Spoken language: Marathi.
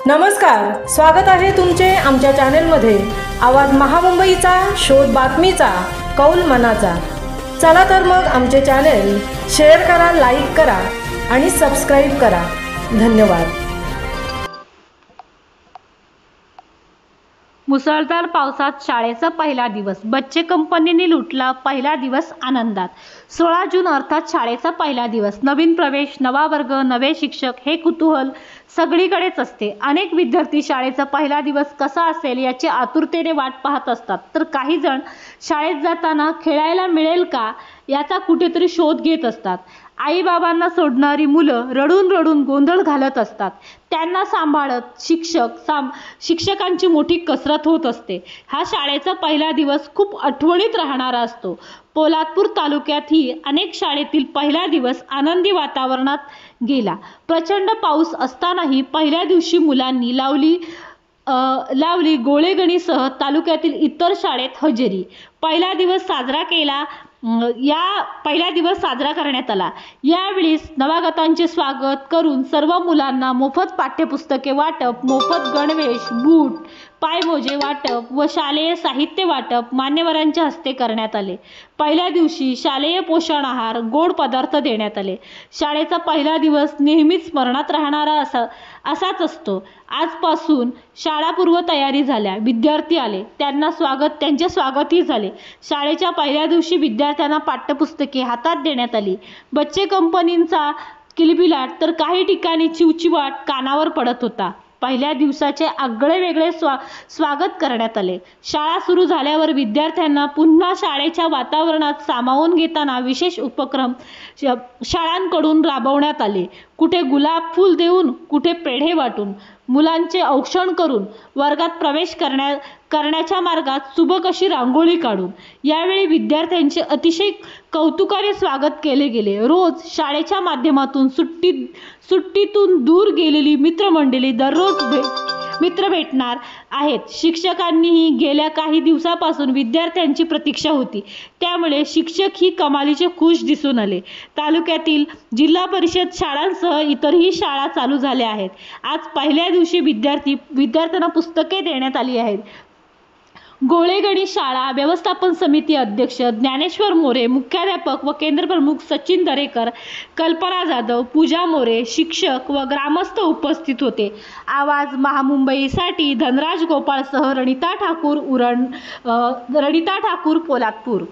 नमस्कार, स्वागत आहे तुमचे आमच्या चॅनेलमध्ये। आवाज महामुंबईचा, शोध बातमीचा, कौल मनाचा। चला तर मग आमचे चॅनेल शेअर करा, लाईक करा आणि सबस्क्राईब करा। धन्यवाद। मुसळधार पावसात शाळेचा पहिला दिवस, बच्चे कंपनीने लुटला पहिला दिवस आनंदात। 16 जून अर्थात शाळेचा पहिला दिवस, नवीन प्रवेश, नवा वर्ग, नवे शिक्षक, हे कुतूहल सगळीकडेच असते। अनेक विद्यार्थी शाळेचा पहिला दिवस कसा असेल याची आतुरतेने वाट पाहत असतात, तर काही जण शाळेत जाताना खेळायला मिळेल का याचा कुठेतरी शोध घेत असतात। आई बाबांना सोडणारी मुलं रडून रडून गोंधळ घालत असतात। त्यांना सांभाळत शिक्षकांची मोठी कसरत होत असते। हा शाळेचा पहिला दिवस खूप आठवणीत राहणारा असतो। पोलादपूर तालुक्यातही अनेक शाळेतील पहिला दिवस आनंदी वातावरणात गेला। प्रचंड पाऊस असतानाही पहिल्या दिवशी मुलांनी लावली गोळेगणीसह तालुक्यातील इतर शाळेत हजेरी। पहिला दिवस साजरा करण्यात आला। यावेळी नवागतांचे स्वागत करून सर्व मुलांना मोफत पाठ्यपुस्तके वाटप, मोफत गणवेश, बूट, पायमोजे वाटप व शालेय साहित्य वाटप मान्यवरांच्या हस्ते करण्यात आले। पहिल्या दिवशी शालेय पोषण आहार, गोड पदार्थ देण्यात आले। शाळेचा पहिला दिवस नेहमीच स्मरणात राहणारा असाच असतो। आजपासून शाळापूर्व तयारी झाल्या, विद्यार्थी आले, त्यांचे स्वागतही झाले। शाळेच्या पहिल्या दिवशी विद्यार्थ्यांना पाठ्यपुस्तके हातात देण्यात आली। बच्चे कंपनीचा किलबिलाट तर काही ठिकाणी चिवचिवाट कानावर पडत होता। पहिल्या दिवसाचे आगळे वेगळे स्वागत करण्यात आले। शाळा सुरू झाल्यावर विद्यार्थ्यांना पुन्हा शाळेच्या वातावरणात सामावून घेताना विशेष उपक्रम शाळांकडून राबवण्यात आले। कुठे गुलाब फूल देऊन, कुठे पेढे वाटून, मुलांचे औक्षण करून, वर्गात प्रवेश करण्याच्या मार्गात सुबक अशी रांगोळी काढून यावेळी विद्यार्थ्यांचे अतिशय कौतुकाने स्वागत केले गेले। रोज शाळेच्या माध्यमातून सुट्टीतून दूर गेलेली मित्रमंडळी दररोज मित्र भेटणार आहेत। शिक्षकांनीही गेल्या काही दिवसापासून विद्यार्थ्यांची प्रतीक्षा होती, त्यामुळे शिक्षकही कमालीचे खुश दिसून आले। तालुक्यातील जिल्हा परिषद शाळांसह इतरही शाळा चालू झाल्या आहेत। आज पहिल्या दिवशी विद्यार्थ्यांना पुस्तके देण्यात आली आहेत। गोळेगणी शाळा व्यवस्थापन समिती अध्यक्ष ज्ञानेश्वर मोरे, मुख्याध्यापक व केंद्रप्रमुख सचिन दरेकर, कल्पना जाधव, पूजा मोरे, शिक्षक व ग्रामस्थ उपस्थित होते। आवाज महामुंबईसाठी धनराज गोपाळसह रणिता ठाकूर, पोलादपूर।